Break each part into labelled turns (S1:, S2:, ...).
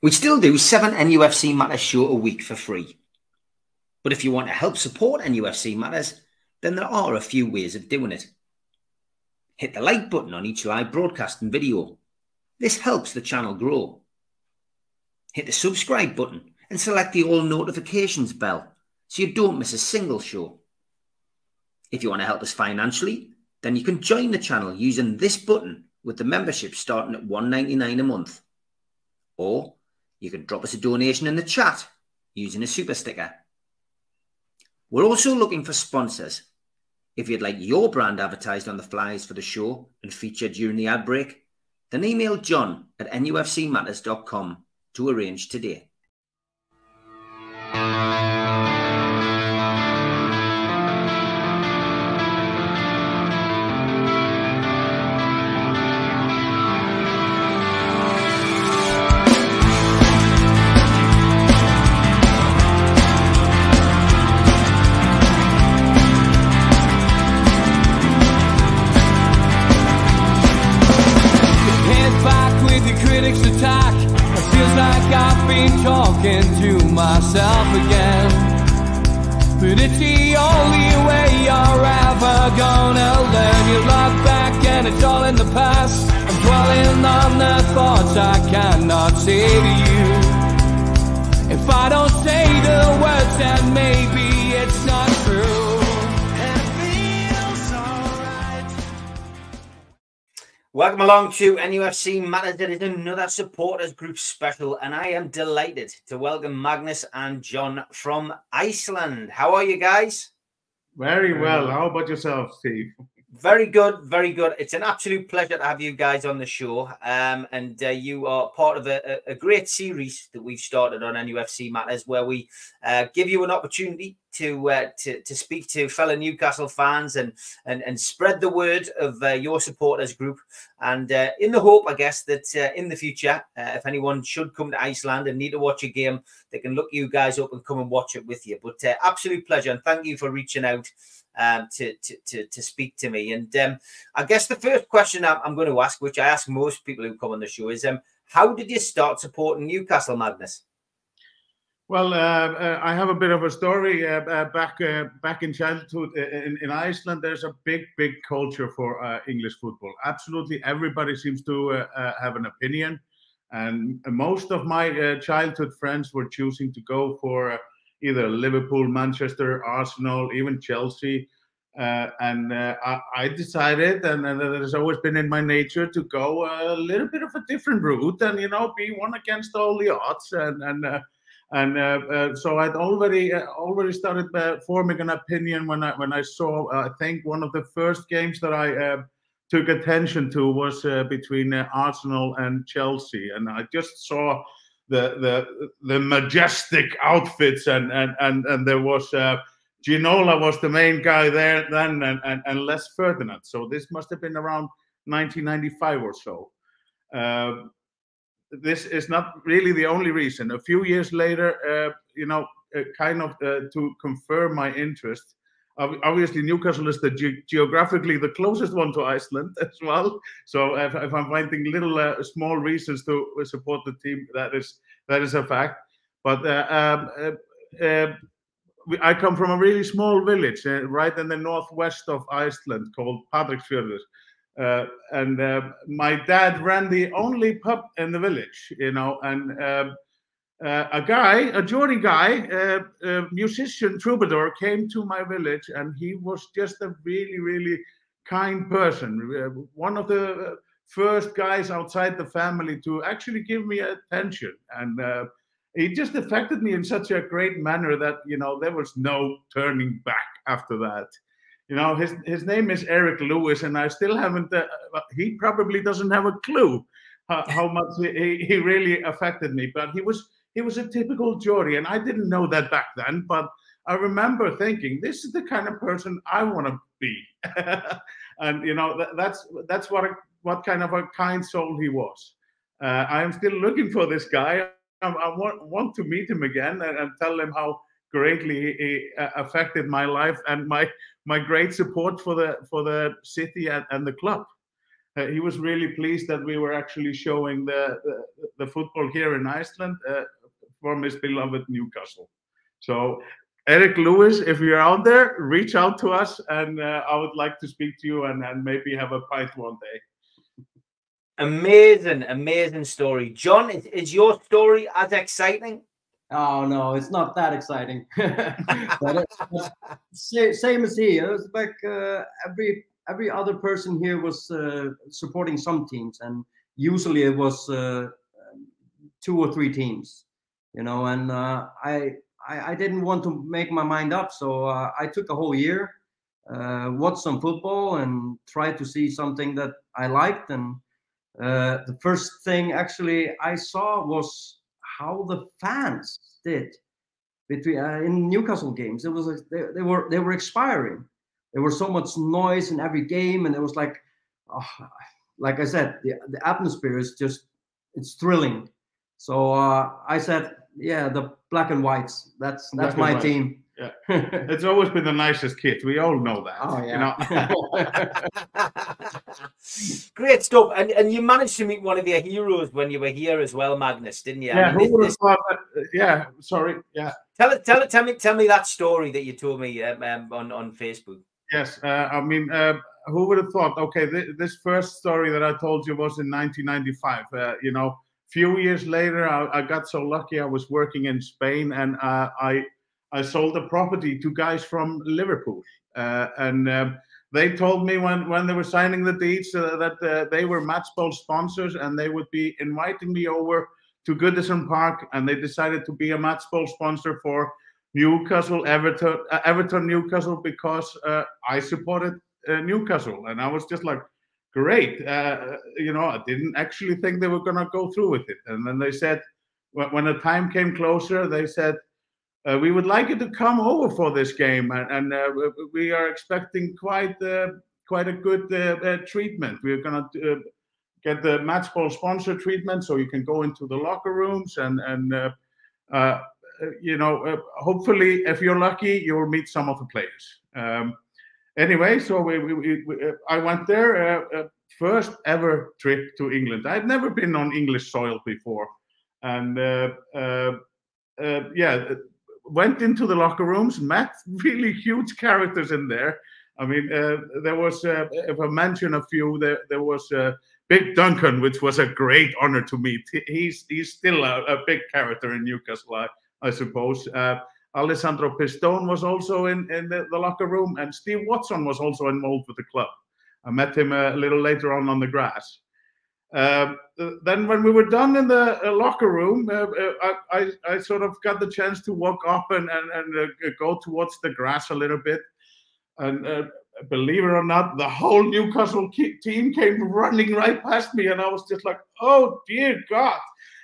S1: We still do 7 NUFC Matters show a week for free. But if you want to help support NUFC Matters, then there are a few ways of doing it. Hit the like button on each live broadcast and video. This helps the channel grow. Hit the subscribe button and select the all notifications bell so you don't miss a single show. If you want to help us financially, then you can join the channel using this button with the membership starting at $1.99 a month. Or you can drop us a donation in the chat using a super sticker. We're also looking for sponsors. If you'd like your brand advertised on the flyers for the show and featured during the ad break, then email John at nufcmatters.com to arrange today.
S2: Talking to myself again, but it's the only way you're ever gonna learn. You look back and it's all in the past. I'm dwelling on the thoughts I cannot say to you. If I don't say the words, then maybe it's not true.
S1: Welcome along to NUFC Matters. It is another supporters group special, and I am delighted to welcome Magnus and John from Iceland. How are you guys?
S3: Very well. How about yourself, Steve?
S1: Very good, very good. It's an absolute pleasure to have you guys on the show. And you are part of a great series that we've started on NUFC Matters, where we give you an opportunity to speak to fellow Newcastle fans and spread the word of your supporters group. And in the hope, I guess, that in the future, if anyone should come to Iceland and need to watch a game, they can look you guys up and come and watch it with you. But absolute pleasure, and thank you for reaching out to speak to me. And I guess the first question I'm going to ask, which I ask most people who come on the show, is how did you start supporting Newcastle, Magnus?
S3: Well, I have a bit of a story. Back in childhood in Iceland, there's a big culture for English football. Absolutely everybody seems to have an opinion, and most of my childhood friends were choosing to go for either Liverpool, Manchester, Arsenal, even Chelsea. And I decided, and it has always been in my nature, to go a little bit of a different route and, be one against all the odds. So I'd already started forming an opinion when I saw, I think one of the first games that I took attention to was between Arsenal and Chelsea. And I just saw the majestic outfits, and there was Ginola was the main guy there then, and Les Ferdinand. So this must have been around 1995 or so. This is not really the only reason. A few years later, to confirm my interest. Obviously, Newcastle is geographically the closest one to Iceland as well. So if I'm finding little small reasons to support the team, that is a fact. But I come from a really small village right in the northwest of Iceland called Patreksfjörður. And my dad ran the only pub in the village, and a Geordie guy, musician, troubadour, came to my village, and he was just a really kind person. One of the first guys outside the family to actually give me attention, and he just affected me in such a great manner that there was no turning back after that. His name is Eric Lewis, and I still haven't. He probably doesn't have a clue how much he really affected me. But he was a typical Geordie, and I didn't know that back then. But I remember thinking, this is the kind of person I want to be, and that's what kind of a kind soul he was. I am still looking for this guy. I want to meet him again and tell him how greatly he affected my life and my great support for the city and the club. he was really pleased that we were actually showing the football here in Iceland from his beloved Newcastle. So Eric Lewis, if you're out there, reach out to us, and I would like to speak to you and maybe have a pint one day.
S1: Amazing story. John, is your story as exciting?
S4: Oh no, it's not that exciting. But same as he. It was like every other person here was supporting some teams, and usually it was 2 or 3 teams, you know. And I didn't want to make my mind up, so I took a whole year, watched some football, and tried to see something that I liked. And the first thing actually I saw was how the fans did between in Newcastle games. It was like they were expiring. There was so much noise in every game, and it was like I said, the atmosphere is just, it's thrilling. So I said, yeah, the black and whites. That's my team.
S3: Yeah, it's always been the nicest kit. We all know that.
S4: Oh yeah.
S1: You know? Great stuff. And you managed to meet one of your heroes when you were here as well, Magnus, didn't you?
S3: Yeah,
S1: I mean,
S3: who would have thought that? Yeah, sorry. Yeah.
S1: Tell me that story that you told me on Facebook.
S3: Yes, I mean, who would have thought? Okay, this first story that I told you was in 1995. You know, few years later, I got so lucky. I was working in Spain, and I sold a property to guys from Liverpool, and they told me when they were signing the deeds that they were match ball sponsors, and they would be inviting me over to Goodison Park, and they decided to be a match ball sponsor for Newcastle, Everton, Newcastle, because I supported Newcastle, and I was just like, great. You know, I didn't actually think they were gonna go through with it, and then they said, when the time came closer, they said, we would like you to come over for this game, and we are expecting quite a good treatment. We're gonna get the match ball sponsor treatment, so you can go into the locker rooms and you know, hopefully, if you're lucky, you'll meet some of the players. Anyway, so I went there. First ever trip to England. I'd never been on English soil before, and yeah, went into the locker rooms, met really huge characters in there. I mean, there was, if I mention a few, there was Big Duncan, which was a great honor to meet. He's still a big character in Newcastle, I suppose. Alessandro Pistone was also in the locker room, and Steve Watson was also involved with the club. I met him a little later on the grass. Then when we were done in the locker room, I sort of got the chance to walk up and go towards the grass a little bit. And believe it or not, the whole Newcastle team came running right past me, and I was just like, oh dear God.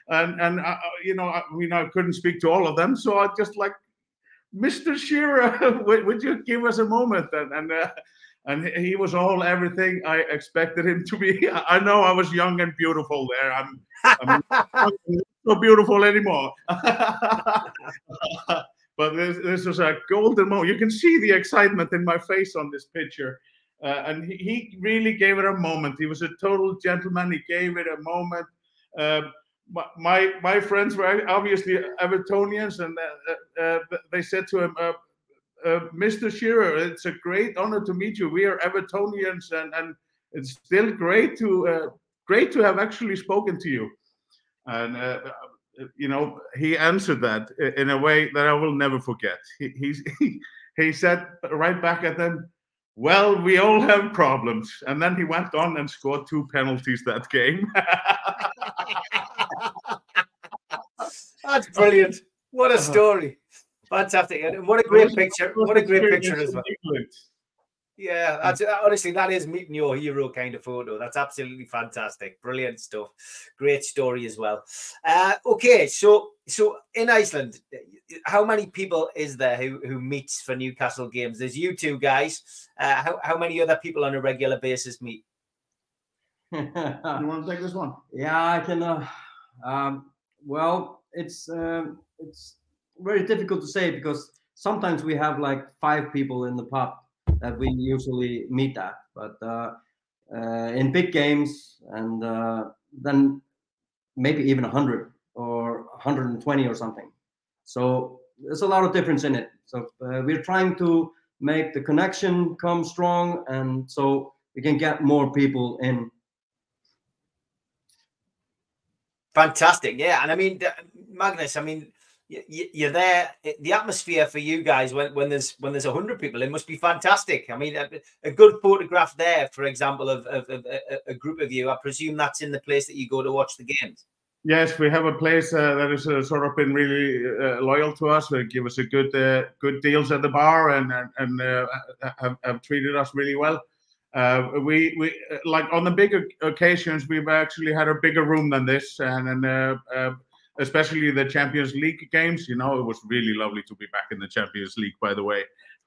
S3: And you know, I couldn't speak to all of them, so I just like, Mr. Shearer, would you give us a moment? And he was everything I expected him to be. I know I was young and beautiful there. I'm not so beautiful anymore. But this was a golden moment. You can see the excitement in my face on this picture. And he really gave it a moment. He was a total gentleman. He gave it a moment. My friends were obviously Evertonians, and they said to him, Mr. Shearer, it's a great honor to meet you. We are Evertonians, and it's still great to have actually spoken to you. And you know, he answered that in a way that I will never forget. He said right back at them, well, we all have problems. And then he went on and scored 2 penalties that game.
S1: That's brilliant. What a story. Fantastic. And what a great picture. What a great picture as well. Yeah, that's honestly, that is meeting your hero kind of photo. That's absolutely fantastic. Brilliant stuff. Great story as well. Okay, so in Iceland, how many people is there who meets for Newcastle games? There's you two guys. How many other people on a regular basis meet?
S3: You want to take this one?
S4: Yeah, I can. Well, it's very difficult to say, because sometimes we have like 5 people in the pub that we usually meet at, but in big games, and then maybe even 100 or 120 or something. So there's a lot of difference in it. So we're trying to make the connection come strong, and so we can get more people in.
S1: Fantastic, yeah. And I mean, Magnus, I mean, you're there. The atmosphere for you guys when there's 100 people, it must be fantastic. I mean, a good photograph there, for example, of a group of you. I presume that's in the place that you go to watch the games.
S3: Yes, we have a place that is sort of been really loyal to us. They give us a good deals at the bar, and have treated us really well. We like on the bigger occasions, we've actually had a bigger room than this, and especially the Champions League games. You know, it was really lovely to be back in the Champions League, by the way.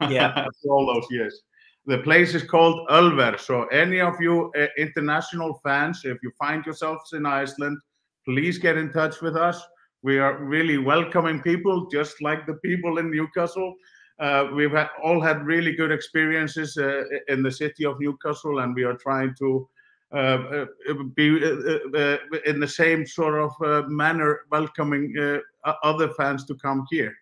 S1: Yeah,
S3: after all those years. The place is called Ölver. So any of you international fans, if you find yourselves in Iceland, please get in touch with us. We are really welcoming people, just like the people in Newcastle. We've all had really good experiences in the city of Newcastle, and we are trying to be in the same sort of manner, welcoming other fans to come here.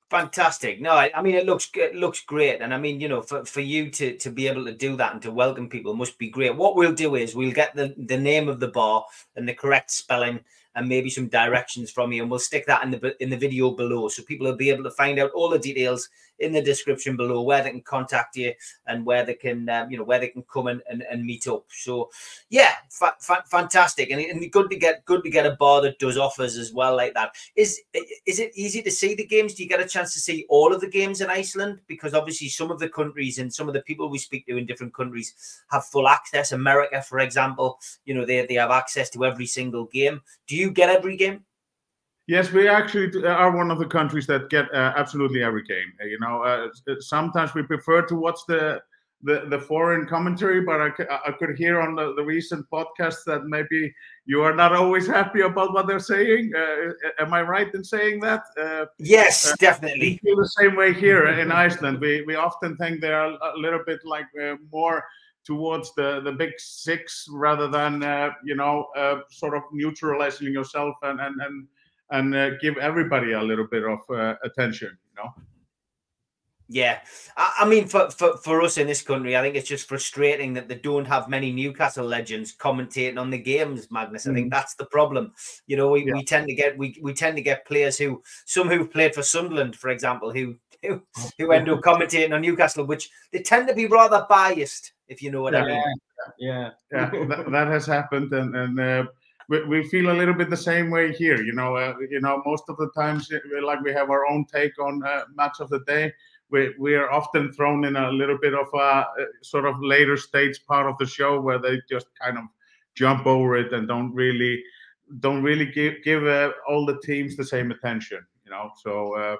S1: Fantastic. No, I mean, it looks great. And I mean, you know, for you to be able to do that and to welcome people must be great. What we'll do is we'll get the name of the bar and the correct spelling and maybe some directions from you, and we'll stick that in the video below, so people will be able to find out all the details in the description below, where they can contact you and where they can you know, where they can come and meet up. So yeah, fantastic, and good to get a bar that does offers as well like that. Is it easy to see the games? Do you get a chance to see all of the games in Iceland? Because obviously some of the countries and some of the people we speak to in different countries have full access. America, for example, you know, they have access to every single game. Do you get every game?
S3: Yes, we actually are one of the countries that get absolutely every game. You know, sometimes we prefer to watch the foreign commentary, but I could hear on the recent podcast that maybe you are not always happy about what they're saying. Am I right in saying that?
S1: Yes, definitely.
S3: We feel the same way here in Iceland. We often think they're a little bit like more towards the big six rather than you know, sort of neutralizing yourself and give everybody a little bit of attention, you know.
S1: Yeah, I mean, for us in this country, I think it's just frustrating that they don't have many Newcastle legends commentating on the games, Magnus. I think that's the problem. You know, we tend to get players who've played for Sunderland, for example, who end up commentating on Newcastle, which they tend to be rather biased, if you know what I mean.
S4: Yeah.
S3: That has happened, and we feel a little bit the same way here. You know, most of the times, like, we have our own take on match of the day. We are often thrown in a little bit of a sort of later stage part of the show where they just kind of jump over it and don't really give all the teams the same attention. You know, so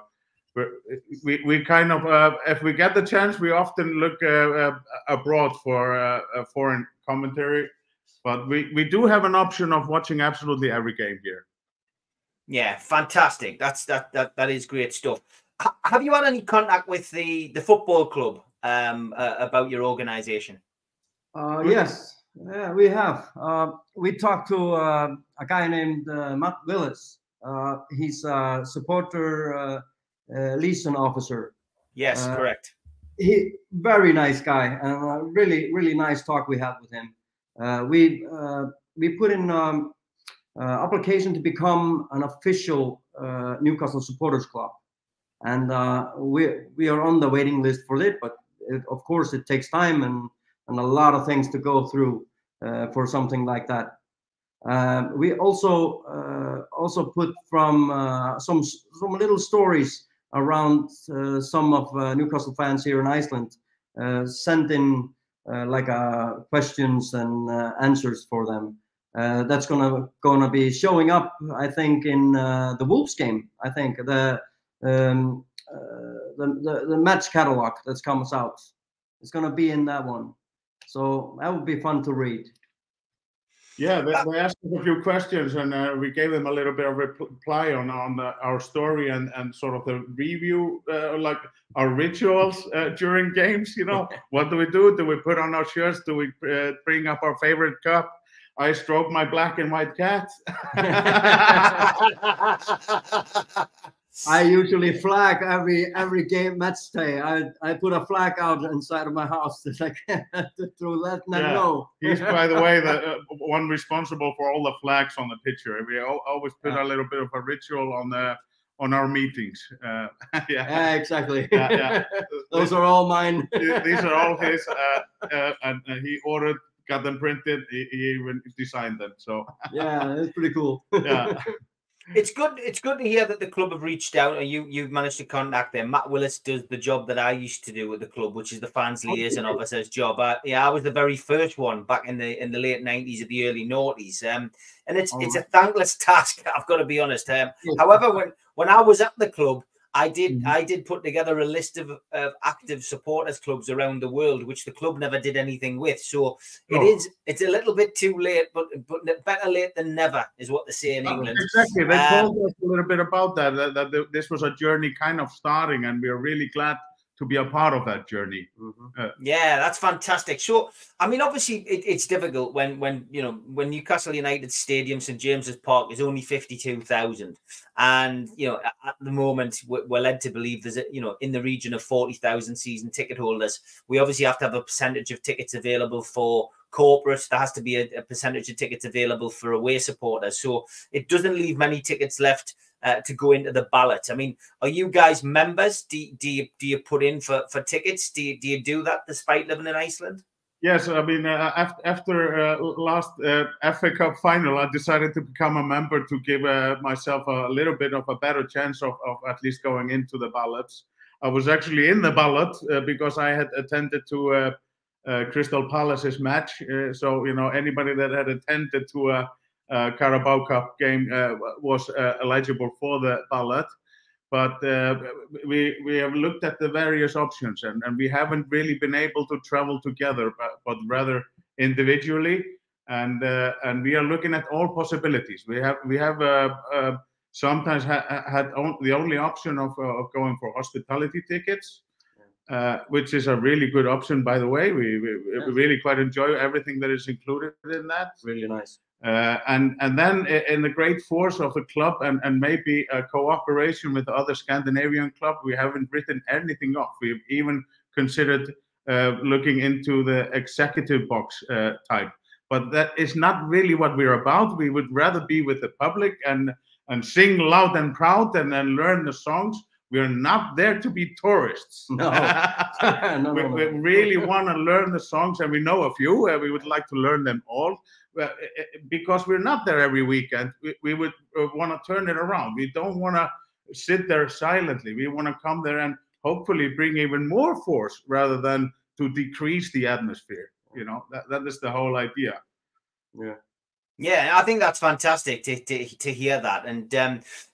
S3: we kind of if we get the chance, we often look abroad for foreign commentary. But we do have an option of watching absolutely every game here.
S1: Yeah, fantastic. That is great stuff. Have you had any contact with the football club about your organization?
S4: Yes, yeah, we have. We talked to a guy named Matt Willis. He's a supporter liaison officer.
S1: Yes, correct.
S4: He very nice guy, and really nice talk we had with him. We put in application to become an official Newcastle supporters club, and we are on the waiting list for it. But of course, it takes time and a lot of things to go through for something like that. We also put from some little stories around some of Newcastle fans here in Iceland, sent in like questions and answers for them. That's gonna be showing up, I think, in the Wolves game. I think the match catalog that comes out. It's gonna be in that one, so that would be fun to read.
S3: Yeah, they asked us a few questions, and we gave them a little bit of reply on our story and sort of the review, like our rituals during games. You know, what do we do? Do we put on our shirts? Do we bring up our favorite cup? I stroke my black and white cat.
S4: I usually flag every game match day. I put a flag out inside of my house to let them know.
S3: He's, by the way, the one responsible for all the flags on the picture. We always put a little bit of a ritual on our meetings.
S4: Yeah, exactly. Those are all mine.
S3: These are all his, and he ordered, got them printed. He even designed them. So
S4: yeah, it's pretty cool.
S3: Yeah.
S1: It's good to hear that the club have reached out and you've managed to contact them. Matt Willis does the job that I used to do at the club, which is the fans liaison officer's job. I was the very first one back in the late 90s, the early noughties. And it's a thankless task, I've got to be honest. However, when I was at the club, I did put together a list of active supporters clubs around the world, which the club never did anything with. So it's a little bit too late, but better late than never is what they say in England.
S3: Exactly. They told us a little bit about that this was a journey kind of starting, and we are really glad to be a part of that journey.
S1: Yeah, that's fantastic. So, I mean, obviously, it's difficult when Newcastle United Stadium, St James's Park, is only 52,000, and at the moment we're led to believe there's in the region of 40,000 season ticket holders. We obviously have to have a percentage of tickets available for corporate. There has to be a percentage of tickets available for away supporters. So it doesn't leave many tickets left to go into the ballot. I mean, are you guys members? Do you put in for tickets? Do you do that despite living in Iceland?
S3: Yes, I mean, after last FA Cup final, I decided to become a member to give myself a little bit of a better chance of at least going into the ballots. I was actually in the ballot because I had attended to Crystal Palace's match. So, anybody that had attended to a Carabao Cup game was eligible for the ballot. But we have looked at the various options, and we haven't really been able to travel together, but rather individually. And we are looking at all possibilities. We have sometimes had the only option of going for hospitality tickets, which is a really good option, by the way. We really quite enjoy everything that is included in that.
S4: Really nice.
S3: And then in the great force of the club and maybe a cooperation with the other Scandinavian club, we haven't written anything off. We've even considered looking into the executive box type. But that is not really what we're about. We would rather be with the public and sing loud and proud and then learn the songs. We're not there to be tourists.
S4: No.
S3: We really want to learn the songs, and we know a few. We would like to learn them all. Because we're not there every weekend, we would want to turn it around. We don't want to sit there silently. We want to come there and hopefully bring even more force rather than to decrease the atmosphere. That is the whole idea.
S1: Yeah, I think that's fantastic to hear that. And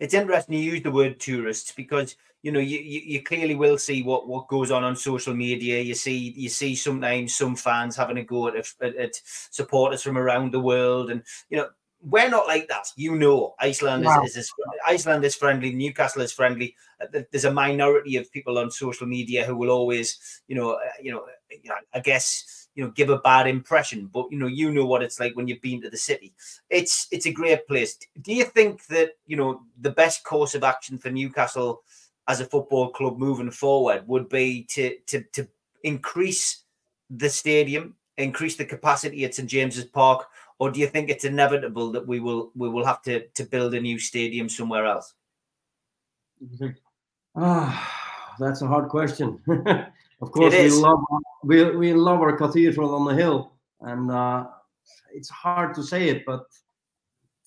S1: it's interesting you use the word tourists because you clearly will see what goes on social media. You see sometimes some fans having a go at supporters from around the world, and we're not like that. Iceland Iceland is friendly. Newcastle is friendly. There's a minority of people on social media who will always, I guess, give a bad impression. But you know what it's like when you've been to the city. It's a great place. Do you think that the best course of action for Newcastle as a football club moving forward would be to increase the stadium, increase the capacity at St James's Park, or do you think it's inevitable that we will have to build a new stadium somewhere else?
S4: That's a hard question. Of course, we love our cathedral on the hill, and it's hard to say it, but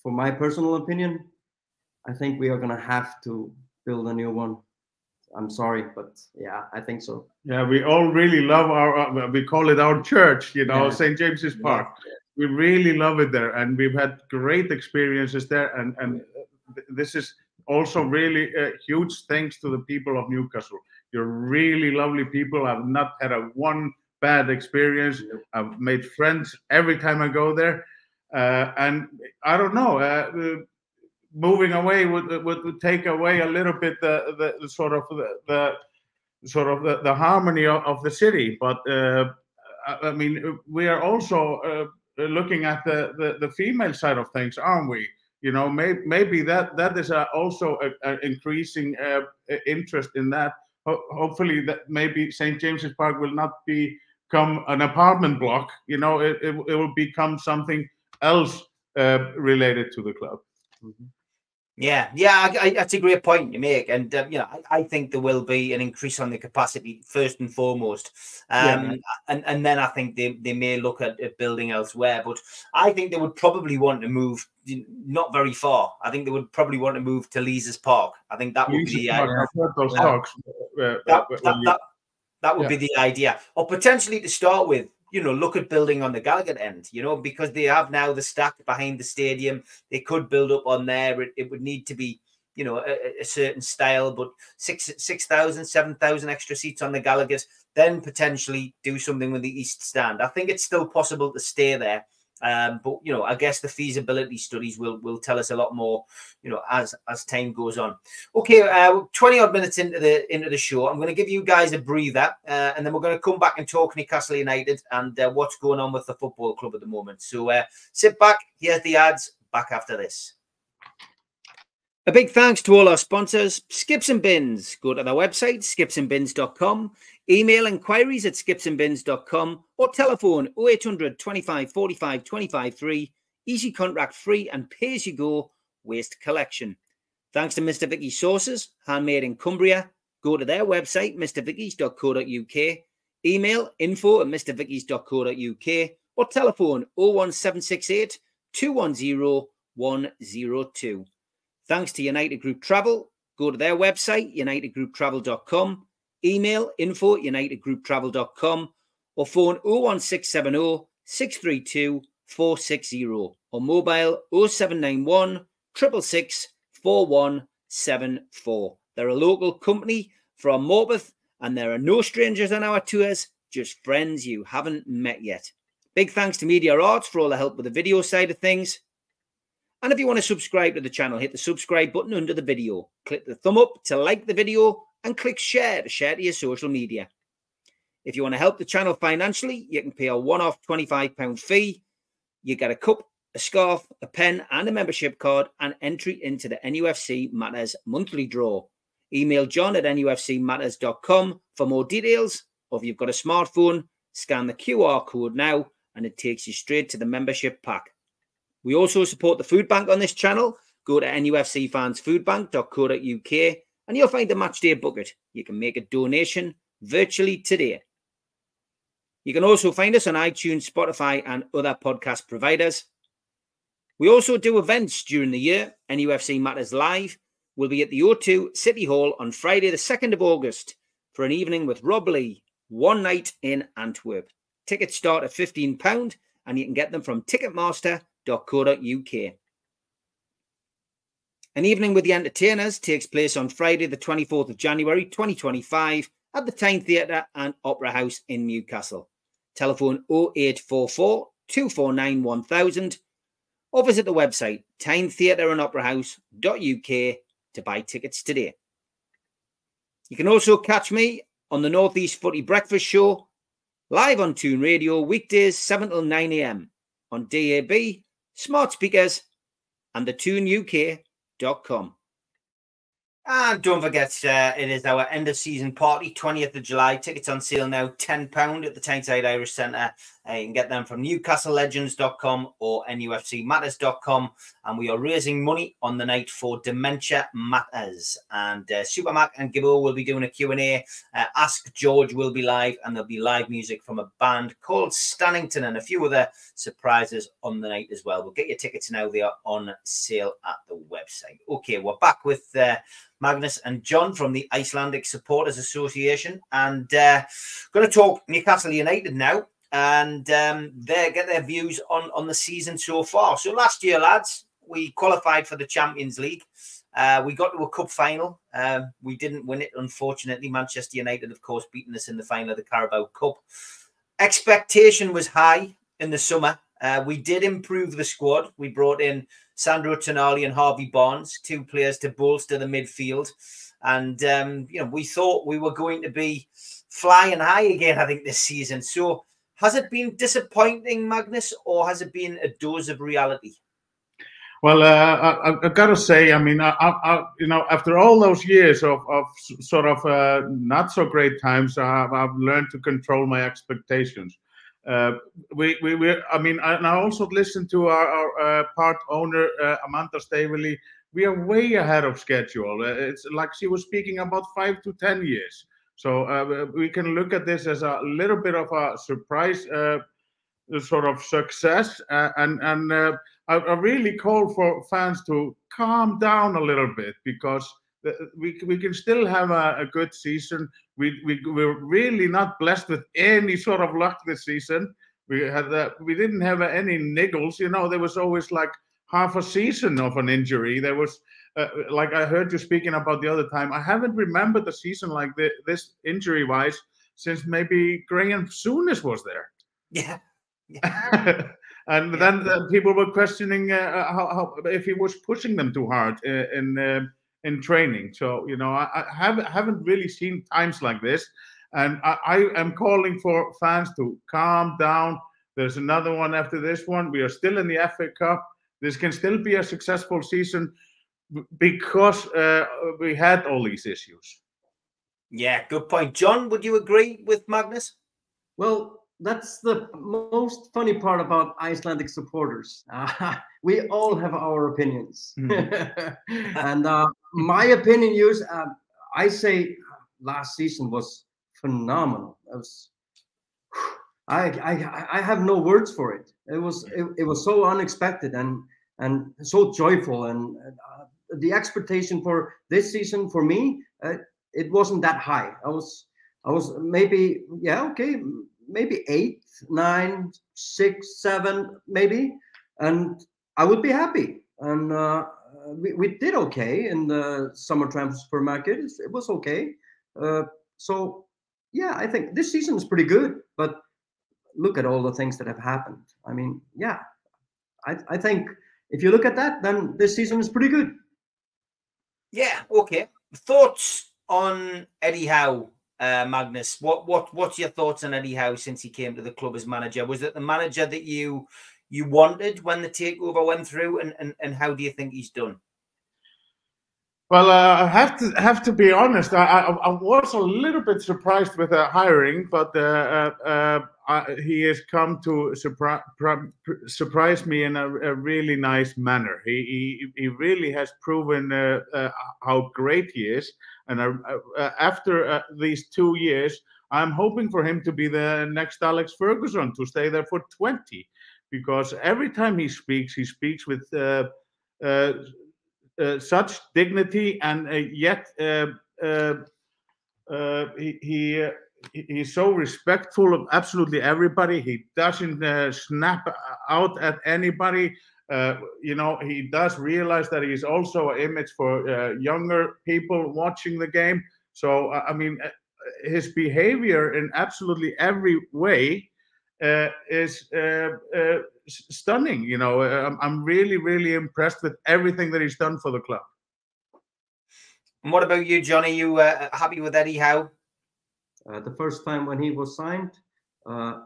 S4: for my personal opinion, I think we are going to have to build a new one. I'm sorry, but yeah, I think so.
S3: Yeah, we all really love we call it our church, St. James's Park.
S4: Yeah.
S3: We really love it there, and we've had great experiences there. And this is also really huge thanks to the people of Newcastle. You're really lovely people. I've not had one bad experience. I've made friends every time I go there. And I don't know. Moving away would take away a little bit the sort of the harmony of the city. But I mean, we are also looking at the female side of things, aren't we? You know, maybe that is also an increasing interest in that. Hopefully, that maybe St. James's Park will not become an apartment block. You know, it will become something else related to the club.
S4: Mhm.
S1: Yeah, that's a great point you make, and you know, I think there will be an increase on the capacity first and foremost, and then I think they may look at building elsewhere. But I think they would probably want to move not very far. I think they would probably want to move to Leazes Park. I think that would be that would be the idea, or potentially to start with. You know, look at building on the Gallagher end, you know, because they have now the stack behind the stadium. They could build up on there. It would need to be, you know, a certain style, but 6,000, 7,000 extra seats on the Gallagher's, then potentially do something with the East Stand. I think it's still possible to stay there. But, you know, I guess the feasibility studies will tell us a lot more, you know, as time goes on. Okay, 20 odd minutes into the show, I'm going to give you guys a breather, and then we're going to come back and talk Newcastle United and what's going on with the football club at the moment. So sit back, here's the ads, back after this. A big thanks to all our sponsors, Skips and Bins. Go to their website, skipsandbins.com. Email inquiries at skipsandbins.com or telephone 0800 25 45 25 3. Easy contract free and pay as you go waste collection. Thanks to Mr. Vicky's Sauces, handmade in Cumbria. Go to their website, mrvickies.co.uk. Email info@mrvickies.co.uk or telephone 01768 210 102. Thanks to United Group Travel. Go to their website, unitedgrouptravel.com. Email info@unitedgrouptravel.com or phone 01670 632 460 or mobile 0791 666 4174. They're a local company from Morpeth and there are no strangers on our tours, just friends you haven't met yet. Big thanks to Media Arts for all the help with the video side of things. And if you want to subscribe to the channel, hit the subscribe button under the video. Click the thumb up to like the video and click share to your social media. If you want to help the channel financially, you can pay a one-off £25 fee. You get a cup, a scarf, a pen and a membership card and entry into the NUFC Matters monthly draw. Email john@nufcmatters.com for more details, or if you've got a smartphone, scan the QR code now and it takes you straight to the membership pack. We also support the food bank on this channel. Go to nufcfansfoodbank.co.uk and you'll find the matchday bucket. You can make a donation virtually today. You can also find us on iTunes, Spotify and other podcast providers. We also do events during the year. NUFC Matters Live will be at the O2 City Hall on Friday the 2nd of August for an evening with Rob Lee, one night in Antwerp. Tickets start at £15 and you can get them from ticketmaster.co.uk. An evening with the entertainers takes place on Friday the 24th of January 2025 at the Tyne Theatre and Opera House in Newcastle. Telephone 0844 249 1000 or visit the website tynetheatreandoperahouse.uk to buy tickets today. You can also catch me on the North East Footy Breakfast Show live on Toon Radio weekdays 7 till 9 a.m. on DAB, smart speakers and the ToonUK.com. And don't forget, it is our end of season party, 20th of July. Tickets on sale now, £10 at the Tyneside Irish Centre. You can get them from newcastlelegends.com or nufcmatters.com. And we are raising money on the night for Dementia Matters. And Supermac and Gibbo will be doing a Q&A. Ask George will be live, and there'll be live music from a band called Stannington and a few other surprises on the night as well. We'll get your tickets now. They are on sale at the website. Okay, we're back with Magnus and John from the Icelandic Supporters Association, and going to talk Newcastle United now and get their views on the season so far. So last year, lads, we qualified for the Champions League. We got to a cup final. We didn't win it, unfortunately. Manchester United, of course, beating us in the final of the Carabao Cup. Expectation was high in the summer. We did improve the squad. We brought in Sandro Tonali and Harvey Barnes, 2 players to bolster the midfield. And, we thought we were going to be flying high again, I think, this season. So has it been disappointing, Magnus, or has it been a dose of reality?
S3: Well, I got to say, I mean, after all those years of sort of not so great times, I've learned to control my expectations. I also listened to our part owner, Amanda Staveley. We are way ahead of schedule. It's like she was speaking about 5 to 10 years. So we can look at this as a little bit of a surprise sort of success. I really call for fans to calm down a little bit, because we can still have a good season. We're really not blessed with any sort of luck this season. We didn't have any niggles. There was always like half a season of an injury. There was like I heard you speaking about the other time. I haven't remembered the season like this injury-wise since maybe Graham Souness was there.
S1: Yeah.
S3: And then people were questioning how if he was pushing them too hard in training. So I haven't really seen times like this, and I am calling for fans to calm down. There's another one after this one. We are still in the FA Cup. This can still be a successful season because we had all these issues.
S1: Yeah, good point. John, would you agree with Magnus?
S4: Well, that's the most funny part about Icelandic supporters. We all have our opinions. And my opinion is, I say last season was phenomenal. I have no words for it. It was so unexpected and so joyful. And the expectation for this season for me, it wasn't that high. I was maybe, maybe 8, 9, 6, 7, maybe, and I would be happy. And we did okay in the summer transfer market. It was okay. So yeah, I think this season is pretty good. But look at all the things that have happened. I mean, yeah, I think if you look at that, then this season is pretty good.
S1: Yeah. Okay. Thoughts on Eddie Howe? Magnus, what's your thoughts on Eddie Howe since he came to the club as manager? Was it the manager that you wanted when the takeover went through, and how do you think he's done?
S3: Well, I have to be honest. I was a little bit surprised with the hiring, but he has come to surprise me in a really nice manner. He really has proven how great he is. And after these 2 years, I'm hoping for him to be the next Alex Ferguson, to stay there for 20, because every time he speaks with such dignity, and yet he's so respectful of absolutely everybody. He doesn't snap out at anybody. He does realize that he's also an image for younger people watching the game. So, I mean, his behavior in absolutely every way is stunning. I'm really, really impressed with everything that he's done for the club.
S1: And what about you, Johnny? You happy with Eddie Howe?
S4: The first time when he was signed, I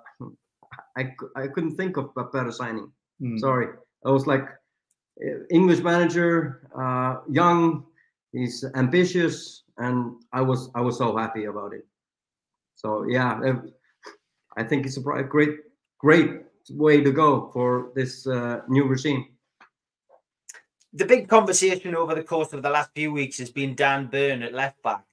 S4: couldn't think of a better signing. Sorry. I was like, English manager, young, he's ambitious, and I was so happy about it. So yeah, I think it's a great way to go for this new regime.
S1: The big conversation over the course of the last few weeks has been Dan Burn at left back.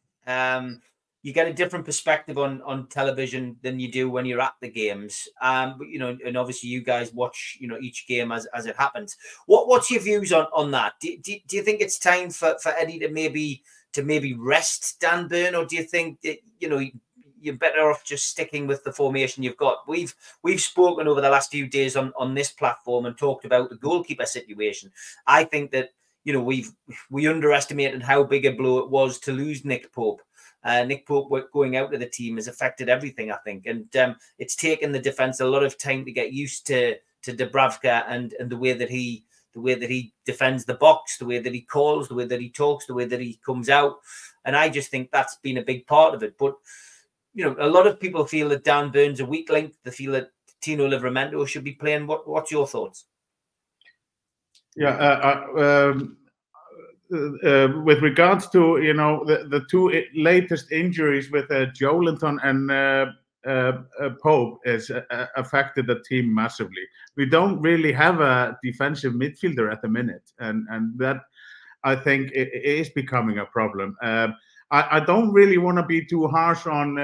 S1: You get a different perspective on television than you do when you're at the games. But and obviously you guys watch, each game as it happens. What's your views on that? Do you think it's time for Eddie to maybe rest Dan Burn, or do you think that you're better off just sticking with the formation you've got? We've spoken over the last few days on this platform and talked about the goalkeeper situation. I think that we underestimated how big a blow it was to lose Nick Pope. Nick Pope going out of the team has affected everything, I think, and it's taken the defence a lot of time to get used to Dubravka and the way that he defends the box, the way that he calls, the way that he talks, the way that he comes out. And I just think that's been a big part of it. But, you know, a lot of people feel that Dan Burn's a weak link. They feel that Tino Livramento should be playing. What's your thoughts?
S3: Yeah, with regards to, you know, the two latest injuries with Joelinton and Pope has affected the team massively. We don't really have a defensive midfielder at the minute, and that, I think, it is becoming a problem. I don't really want to be too harsh on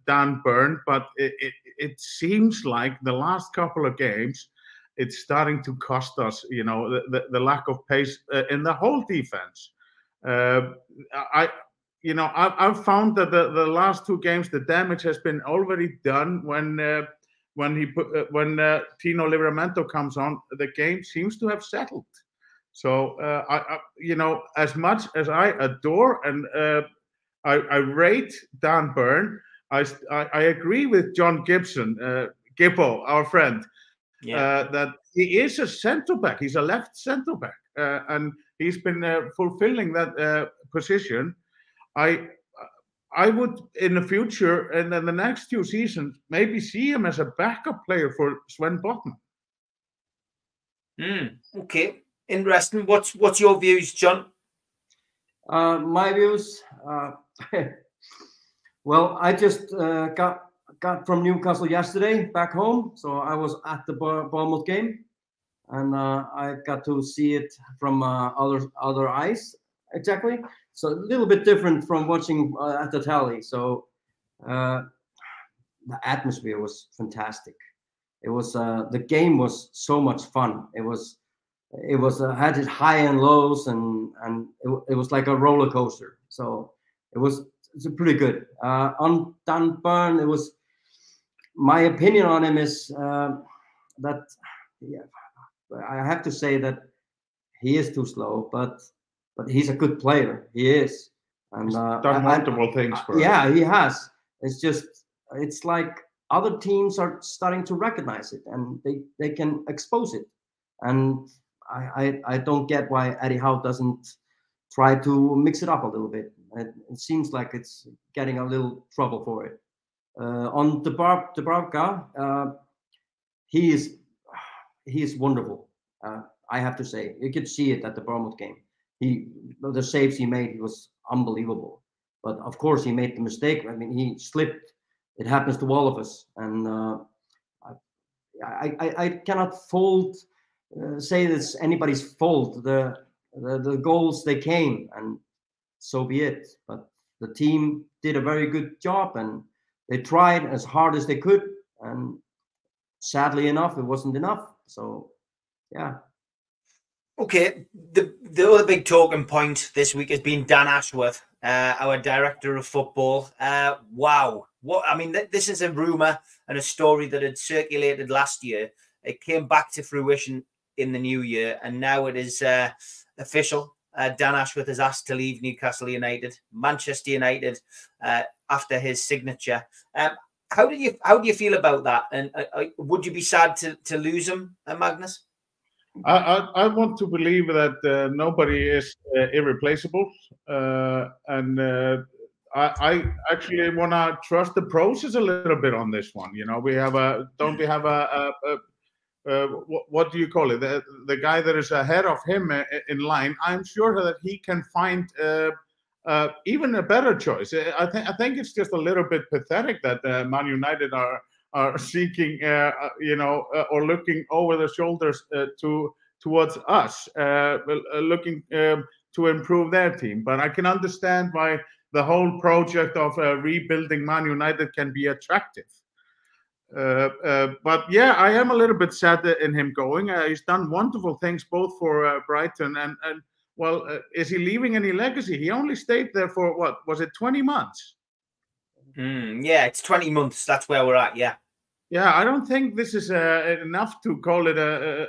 S3: Dan Burn, but it seems like the last couple of games, it's starting to cost us, you know, the lack of pace in the whole defense. I've found that the last two games, the damage has been already done when Tino Livramento comes on. The game seems to have settled. So you know, as much as I adore and I rate Dan Burn, I agree with John Gibson, Gippo, our friend. That he is a centre back. He's a left centre back, and he's been fulfilling that position. I would, in the future and in the next few seasons, maybe see him as a backup player for Sven Botman.
S1: Okay, interesting. What's your views, John?
S4: My views. Well, I just got from Newcastle yesterday back home, so I was at the Bournemouth game, and I got to see it from other eyes. Exactly, so a little bit different from watching at the tally. So the atmosphere was fantastic. It was the game was so much fun. It was had its high and lows, and it was like a roller coaster. So it's pretty good. On Dan Burn, it was. My opinion on him is that I have to say that he is too slow, but he's a good player. He is, and
S3: done multiple things for
S4: yeah, he has. It's like other teams are starting to recognize it, and they can expose it. And I don't get why Eddie Howe doesn't try to mix it up a little bit. It seems like it's getting a little trouble for it. On Dubravka, he is wonderful. I have to say, you could see it at the Bournemouth game. The saves he made, he was unbelievable. But of course, he made the mistake. I mean, he slipped. It happens to all of us, and I cannot say this anybody's fault. The goals, they came, and so be it. But the team did a very good job, and they tried as hard as they could, and sadly enough, it wasn't enough. So, yeah.
S1: Okay, the other big talking point this week has been Dan Ashworth, our director of football. Wow, this is a rumor and a story that had circulated last year. It came back to fruition in the new year, and now it is official. Dan Ashworth is asked to leave Newcastle United, Manchester United, after his signature. How do you feel about that? And would you be sad to lose him, Magnus?
S3: I want to believe that nobody is irreplaceable, and I actually want to trust the process a little bit on this one. You know, what do you call it? The guy that is ahead of him in line. I'm sure that he can find even a better choice. I think it's just a little bit pathetic that Man United are seeking, or looking over the shoulders towards us, looking to improve their team. But I can understand why the whole project of rebuilding Man United can be attractive. But yeah, I am a little bit sad in him going. He's done wonderful things both for Brighton and well, is he leaving any legacy? He only stayed there for what was it, 20 months?
S1: Yeah, it's 20 months. That's where we're at. Yeah.
S3: Yeah, I don't think this is enough to call it a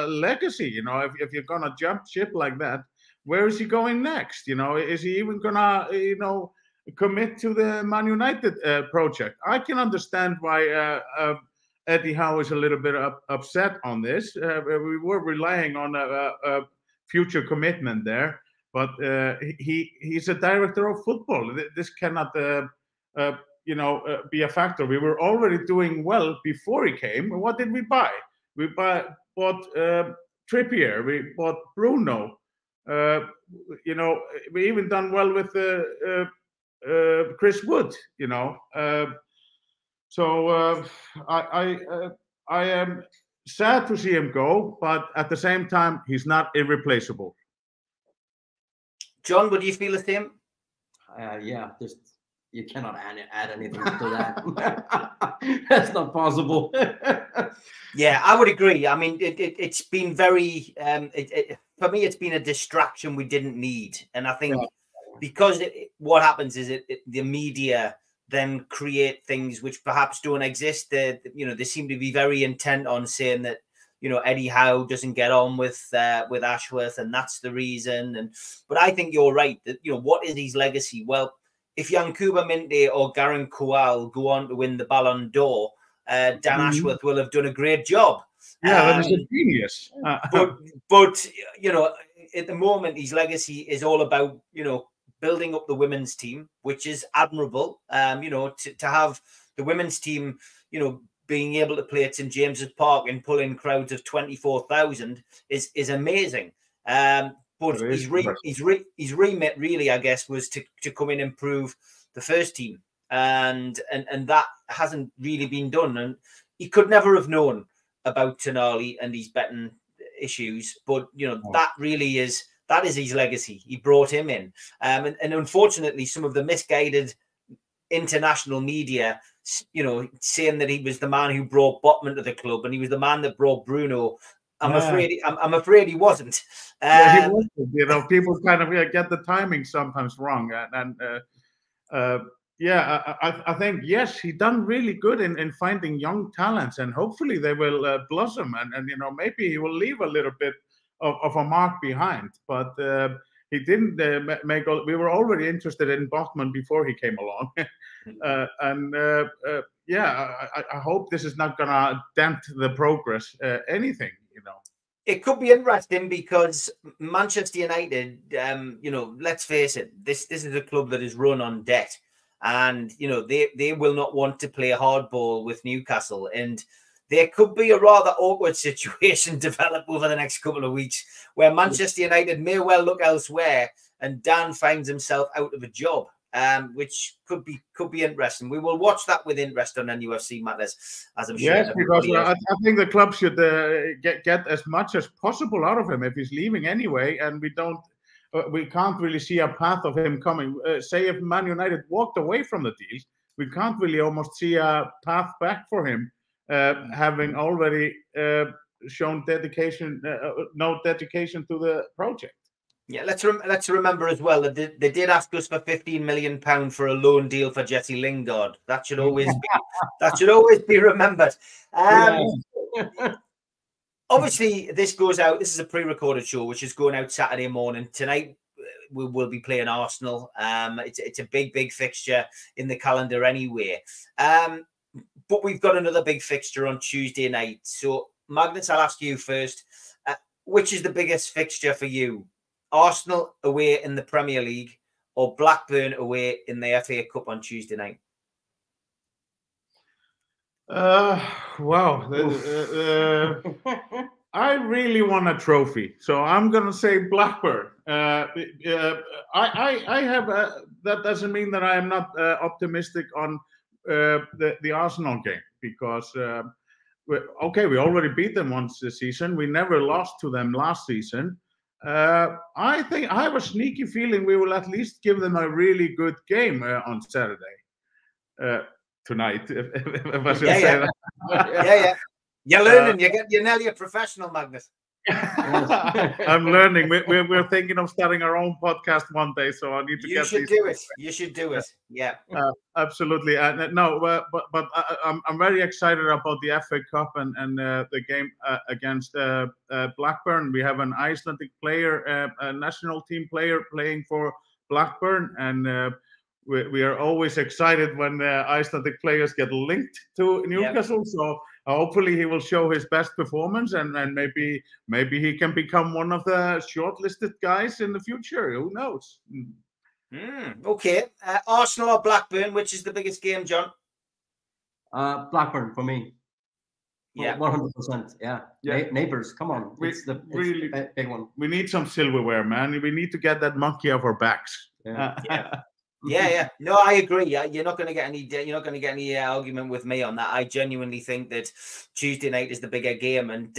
S3: legacy. You know, if you're gonna jump ship like that, where is he going next? You know, is he even gonna commit to the Man United project? I can understand why Eddie Howe is a little bit upset on this. We were relying on a future commitment there, but he's a director of football. This cannot, be a factor. We were already doing well before he came. What did we buy? We bought Trippier. We bought Bruno. We even done well with Chris Wood. So I am sad to see him go, but at the same time, he's not irreplaceable.
S1: John, would you feel the same?
S4: Yeah, you cannot add anything to that. That's not possible.
S1: Yeah, I would agree. I mean, it's been very, for me, it's been a distraction we didn't need. And I think because what happens is the media then create things which perhaps don't exist. They seem to be very intent on saying that, Eddie Howe doesn't get on with Ashworth, and that's the reason. But I think you're right that, what is his legacy? Well, if Yankuba Minte or Garin Kowal go on to win the Ballon d'Or, Dan Ashworth will have done a great job.
S3: Yeah, that is a genius.
S1: But at the moment, his legacy is all about, building up the women's team, which is admirable. To have the women's team, being able to play at St James's Park and pull in crowds of 24,000 is amazing. But his remit really, I guess, was to come in and improve the first team, and that hasn't really been done. And he could never have known about Tonali and his betting issues, but that really is. That is his legacy. He brought him in. And unfortunately, some of the misguided international media, saying that he was the man who brought Botman to the club and he was the man that brought Bruno. I'm afraid he wasn't.
S3: He wasn't. People kind of get the timing sometimes wrong. I think, yes, he done really good in finding young talents, and hopefully they will blossom. And maybe he will leave a little bit of a mark behind, but he didn't make. We were already interested in Botman before he came along, I hope this is not gonna dent the progress. Anything,
S1: It could be interesting because Manchester United, let's face it, this is a club that is run on debt, and they will not want to play hardball with Newcastle, and there could be a rather awkward situation develop over the next couple of weeks where Manchester United may well look elsewhere and Dan finds himself out of a job, which could be interesting. We will watch that with interest on NUFC Matters, as I'm sure.
S3: Yes, because I think the club should get as much as possible out of him if he's leaving anyway, and we can't really see a path of him coming. Say if Man United walked away from the deal, we can't really almost see a path back for him. Having already shown no dedication to the project.
S1: Yeah, let's remember as well that they did ask us for £15 million for a loan deal for Jesse Lingard. That should always be remembered. Obviously, this goes out. This is a pre-recorded show, which is going out Saturday morning. Tonight, we will be playing Arsenal. It's a big fixture in the calendar anyway. But we've got another big fixture on Tuesday night. So, Magnus, I'll ask you first. Which is the biggest fixture for you? Arsenal away in the Premier League or Blackburn away in the FA Cup on Tuesday night?
S3: Wow. I really want a trophy. So I'm going to say Blackburn. I have that doesn't mean that I am not optimistic on the Arsenal game, because we already beat them once this season. We never lost to them last season. I think I have a sneaky feeling we will at least give them a really good game on Saturday tonight. If I should say that.
S1: Yeah. You're learning. You're nearly a professional, Magnus.
S3: I'm learning. We're thinking of starting our own podcast one day, so I need to get.
S1: You should do it. Yeah.
S3: Absolutely. But I'm very excited about the FA Cup and the game against Blackburn. We have an Icelandic player, a national team player playing for Blackburn, and we are always excited when Icelandic players get linked to Newcastle. Yep. So hopefully he will show his best performance, and maybe he can become one of the shortlisted guys in the future. Who knows?
S1: Okay, Arsenal or Blackburn, which is the biggest game, John?
S4: Blackburn for me.
S1: Yeah,
S4: 100%. Yeah. Neighbors, come on. It's the big one.
S3: We need some silverware, man. We need to get that monkey off our backs.
S1: Yeah. No, I agree. You're not going to get any. You're not going to get any argument with me on that. I genuinely think that Tuesday night is the bigger game, and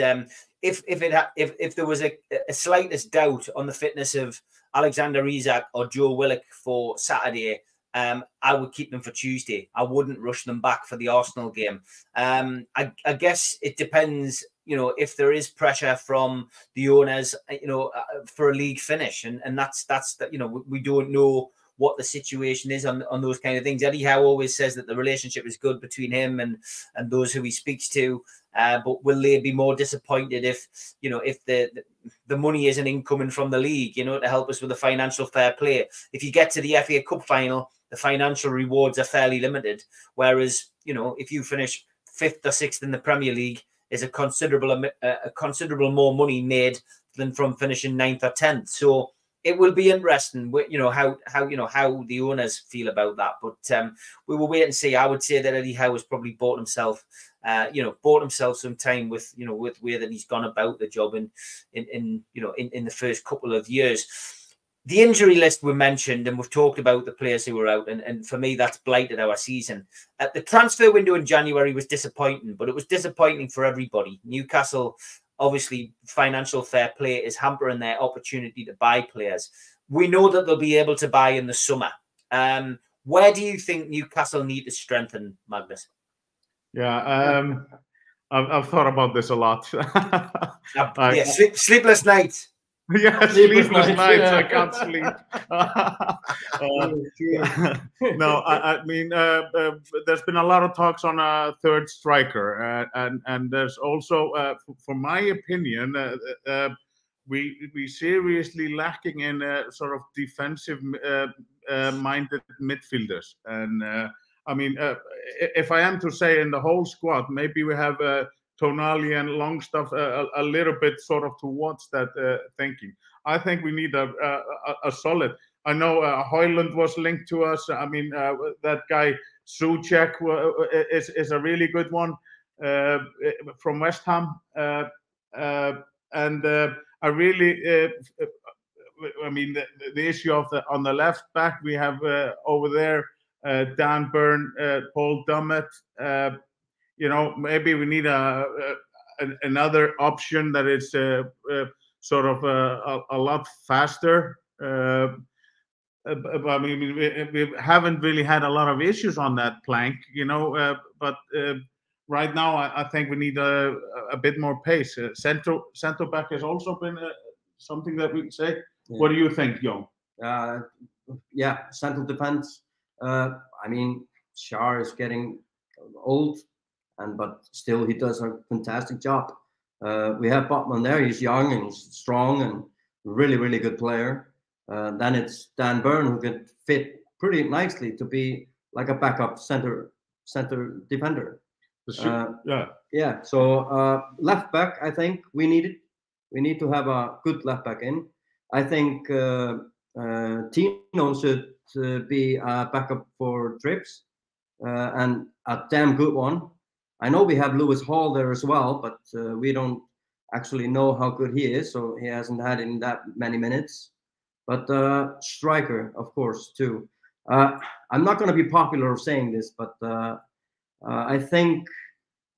S1: if there was a slightest doubt on the fitness of Alexander Isak or Joe Willock for Saturday, I would keep them for Tuesday. I wouldn't rush them back for the Arsenal game. I guess it depends, if there is pressure from the owners, for a league finish, and that's we don't know what the situation is on those kind of things. Eddie Howe always says that the relationship is good between him and those who he speaks to. But will they be more disappointed if the money isn't incoming from the league, to help us with the financial fair play? If you get to the FA Cup final, the financial rewards are fairly limited. Whereas, if you finish 5th or 6th in the Premier League, is a considerable more money made than from finishing 9th or 10th. So it will be interesting, how the owners feel about that. But we will wait and see. I would say that Eddie Howe has probably bought himself some time with where that he's gone about the job in the first couple of years. The injury list we mentioned, and we've talked about the players who were out, and for me, that's blighted our season. The transfer window in January was disappointing, but it was disappointing for everybody. Newcastle, obviously, financial fair play is hampering their opportunity to buy players. We know that they'll be able to buy in the summer. Where do you think Newcastle need to strengthen, Magnus?
S3: Yeah, I've thought about this a lot.
S1: Sleepless nights.
S3: Yeah, sleepless nights. I can't sleep. No, I mean, there's been a lot of talks on a third striker, and there's also, for my opinion, we seriously lacking in sort of defensive minded midfielders. And I mean, if I am to say in the whole squad, maybe we have Tonali and Longstaff a little bit sort of towards that thinking. I think we need a solid. I know Højlund was linked to us. I mean, that guy Souček is a really good one from West Ham. And I really, I mean, the issue of on the left back, we have over there Dan Burn, Paul Dummett. Maybe we need another option that is sort of a lot faster. I mean, we haven't really had a lot of issues on that plank, but right now I think we need a bit more pace. Centre back has also been something that we say. Yeah. What do you think, Jon?
S4: Yeah, central defense. I mean, Schär is getting old, but still he does a fantastic job. We have Botman there. He's young and he's strong and really, really good player. Then it's Dan Burn, who can fit pretty nicely to be like a backup center defender. Yeah. So left back, I think we need it. We need to have a good left back in. I think Tino should be a backup for Trips, and a damn good one. I know we have Lewis Hall there as well, but we don't actually know how good he is, so he hasn't had in that many minutes. But striker, of course, too. I'm not going to be popular of saying this, but I think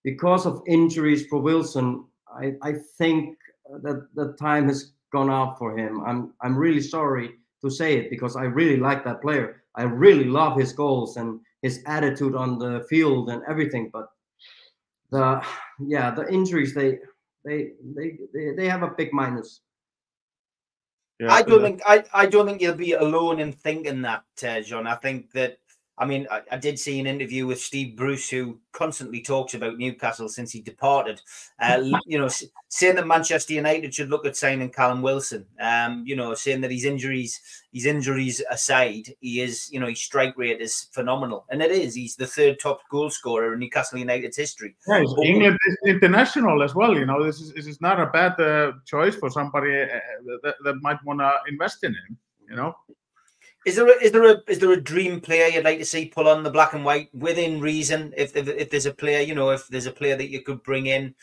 S4: because of injuries for Wilson, I think that the time has gone out for him. I'm really sorry to say it, because I really like that player. I really love his goals and his attitude on the field and everything. But the injuries, they have a big minus.
S1: Yeah, I don't think you'll be alone in thinking that, John. I think that I mean, I did see an interview with Steve Bruce, who constantly talks about Newcastle since he departed. You know, saying that Manchester United should look at signing Callum Wilson. You know, saying that his injuries aside, he is, you know, his strike rate is phenomenal, and it is. He's the 3rd top goal scorer in Newcastle United's history.
S3: Yeah, he's England international as well. You know, this is not a bad choice for somebody that might want to invest in him. You know.
S1: Is there a dream player you'd like to see pull on the black and white within reason? If there's a player, you know, if there's a player that you could bring in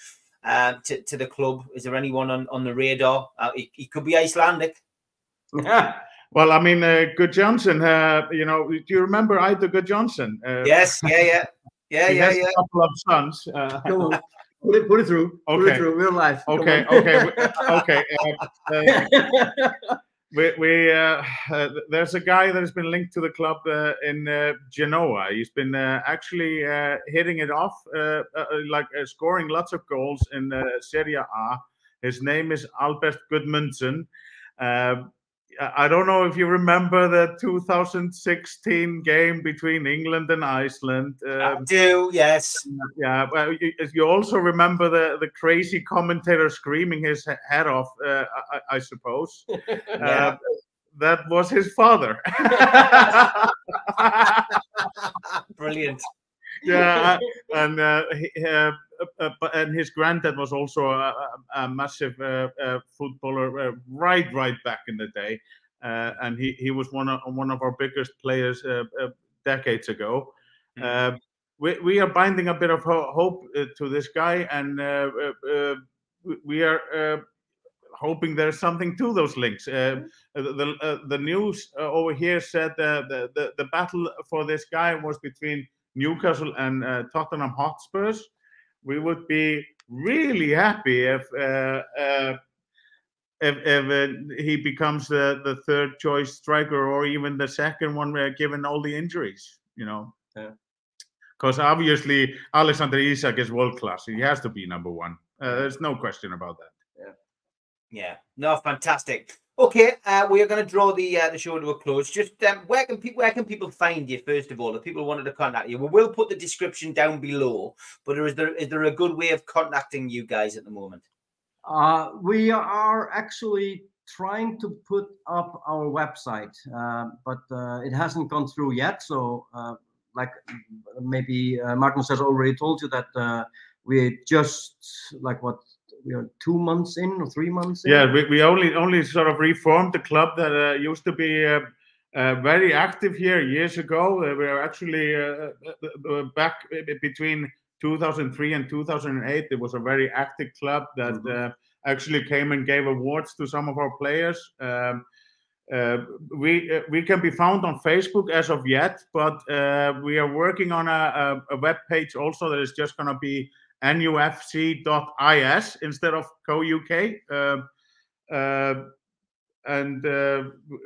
S1: to the club, is there anyone on the radar? He could be Icelandic.
S3: Well, I mean, Good Johnson. You know, do you remember Ida Good Johnson?
S1: Yes, yeah.
S3: He has a couple of sons.
S4: Come on. Put it through.
S3: Okay.
S4: Put it through real life.
S3: Okay. There's a guy that has been linked to the club in Genoa. He's been actually hitting it off, scoring lots of goals in Serie A. His name is Albert Gudmundsson. I don't know if you remember the 2016 game between England and Iceland.
S1: I do, yes.
S3: Yeah, well, you also remember the crazy commentator screaming his head off, I suppose.
S1: Yeah.
S3: That was his father.
S1: Brilliant.
S3: Yeah, and his granddad was also a massive footballer right back in the day, and he was one of our biggest players decades ago. We are binding a bit of hope to this guy, and we are hoping there's something to those links. The news over here said the battle for this guy was between Newcastle and Tottenham Hotspurs. We would be really happy if he becomes the 3rd choice striker, or even the 2nd one, given all the injuries. You know, because obviously Alexander Isak is world class. He has to be number 1. There's no question about that.
S1: Yeah. No, fantastic. Okay, we are going to draw the show to a close. Just where can people find you, first of all, if people wanted to contact you? We'll put the description down below, but is there a good way of contacting you guys at the moment?
S4: We are actually trying to put up our website, but it hasn't gone through yet. So, like maybe Magnus has already told you that we just we are 2 months in or 3 months in.
S3: Yeah, we only sort of reformed the club that used to be very active here years ago. We were actually back between 2003 and 2008. It was a very active club that actually came and gave awards to some of our players. We can be found on Facebook as of yet, but we are working on a web page also that is just going to be NUFC.is instead of co.uk. And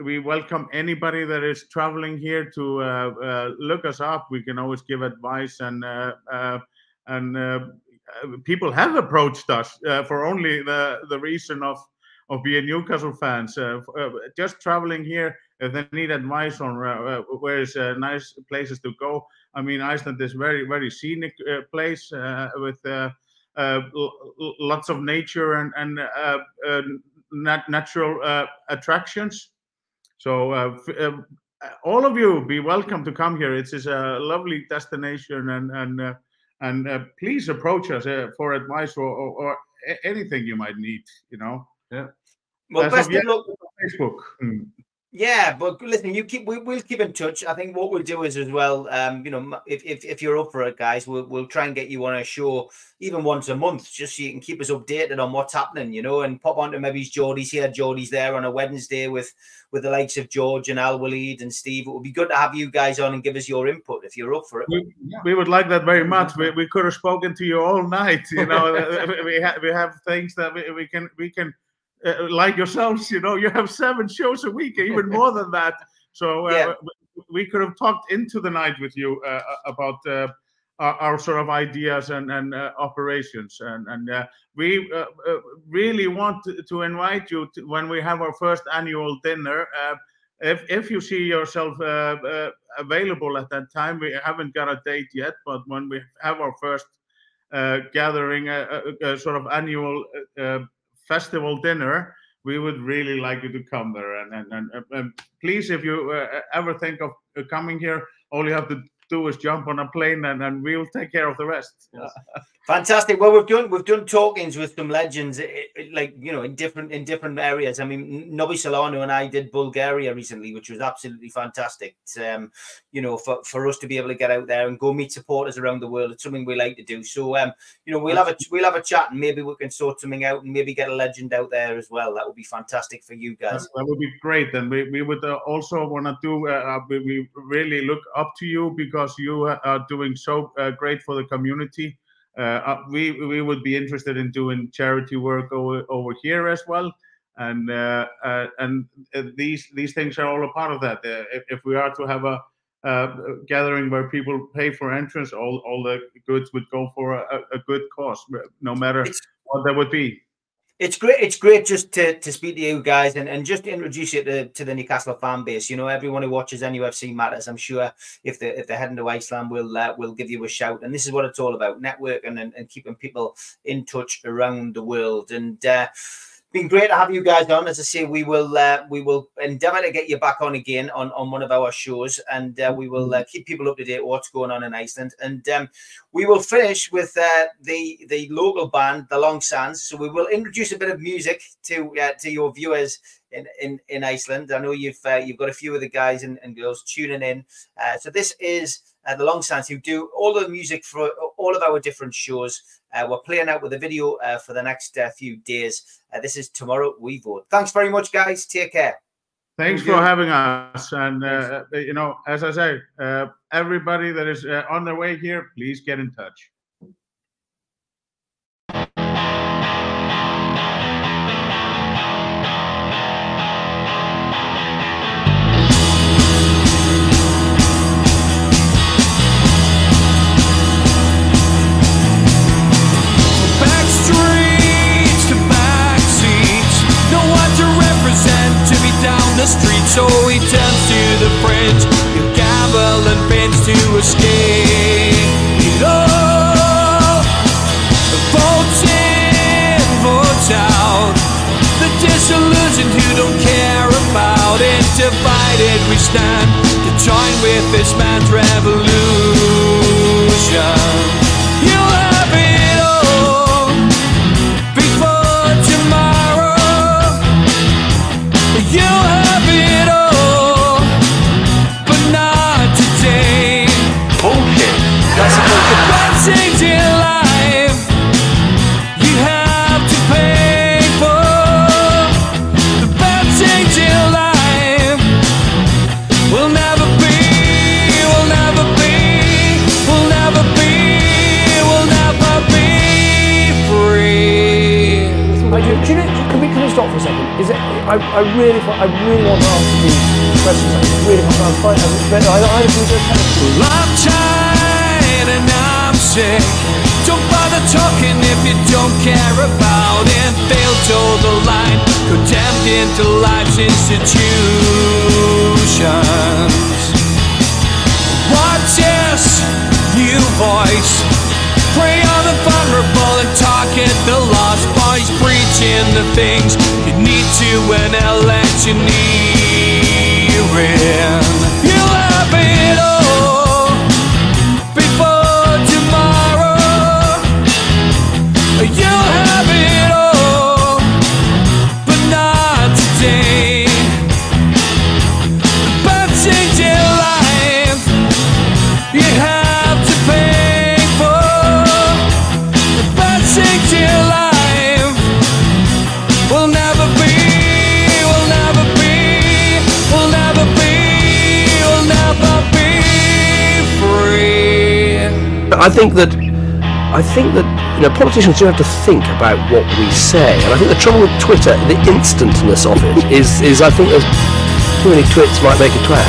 S3: we welcome anybody that is traveling here to look us up. We can always give advice, and people have approached us for only the reason of being Newcastle fans. Just traveling here, if they need advice on where is nice places to go. I mean, Iceland is very scenic place with lots of nature and natural attractions. So all of you be welcome to come here. It is a lovely destination, and please approach us for advice or anything you might need. You know.
S1: Yeah. Well, best of luck.
S3: Facebook.
S1: Yeah, but listen, we'll keep in touch. I think what we'll do is as well, you know, if you're up for it, guys, we'll try and get you on a show even once a month, just so you can keep us updated on what's happening, you know, and pop onto maybe Geordie's here, Geordie's there on a Wednesday with the likes of George and Al Waleed and Steve. It would be good to have you guys on and give us your input if you're up for it.
S3: We would like that very much. We could have spoken to you all night, you know. we have things that we can. Like yourselves, you know, you have 7 shows a week, even more than that. So yeah. We could have talked into the night with you about our sort of ideas and operations. And we really want to invite you to, when we have our first annual dinner. if you see yourself available at that time, we haven't got a date yet, but when we have our first gathering, sort of annual festival dinner, we would really like you to come there. And please, if you ever think of coming here, all you have to do is jump on a plane, and we'll take care of the rest.
S4: Yes.
S1: Fantastic. Well, we've done talkings with some legends, like, you know, in different areas. I mean, Nobby Solano and I did Bulgaria recently, which was absolutely fantastic. You know, for us to be able to get out there and go meet supporters around the world, it's something we like to do. So, you know, we'll have a chat, and maybe we can sort something out, and maybe get a legend out there as well. That would be fantastic for you guys.
S3: That would be great. And we would also want to do. We really look up to you, because you are doing so great for the community. We would be interested in doing charity work over here as well, and these things are all a part of that. If we are to have a gathering where people pay for entrance, all the goods would go for a good cause, no matter what that would be.
S1: It's great just to speak to you guys and just to introduce you to the Newcastle fan base. You know, everyone who watches NUFC Matters, I'm sure if they're heading to Iceland, we'll give you a shout. And this is what it's all about: networking and keeping people in touch around the world. And been great to have you guys on. As I say, we will endeavour to get you back on again on one of our shows, and we will keep people up to date what's going on in Iceland. And we will finish with the local band, the Long Sands. So we will introduce a bit of music to your viewers in Iceland. I know you've got a few of the guys and girls tuning in. So this is the Long Sands, who do all the music for all of our different shows. We're playing out with a video for the next few days. This is Tomorrow We Vote. Thanks very much, guys. Take care.
S3: Thanks for having us. And, you know, as I say, everybody that is on their way here, please get in touch.
S2: Down the street, so he turns to the fringe. You gamble and binge to escape it all. Votes in, votes out. The disillusioned who don't care about it. Divided we stand to join with this man's revolution. You'll have it all before tomorrow. You have it all, but not today.
S5: Bullshit. That's a
S2: The bad things in life you have to pay for. The bad things in life will never be, will never be, will never be, will never be free.
S5: Do you know, can we stop for a second? Is it? I really want to ask these questions. I really want to find out. I
S2: I'm tired and I'm sick. Don't bother talking if you don't care about it. They'll toe the line, condemned into life's institutions. Watch this new voice. Prey on the vulnerable and target the lost boys, preaching the things you need to when electioneering. You'll have it all before tomorrow. You'll have it all, but not today. The bad things in life you have to pay for. The bad things in life will never be, will never be, will never be, will never be free.
S5: I think that you know, politicians do have to think about what we say, and I think the trouble with Twitter, the instantness of it, is I think there's too many twits might make a twat.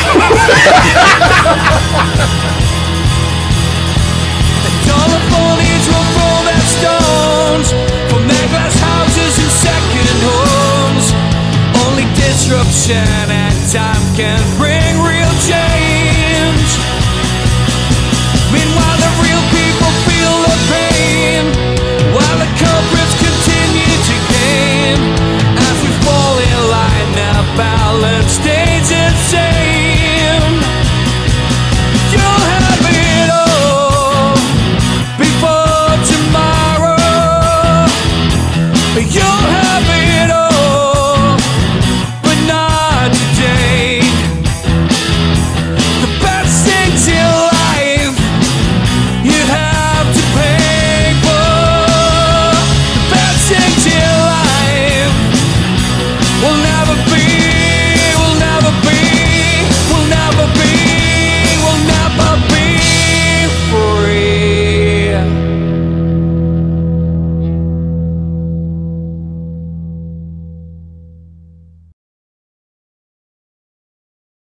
S2: Dollar phonies will throw their stones from their glass houses and second homes. Only disruption and time can't breathe.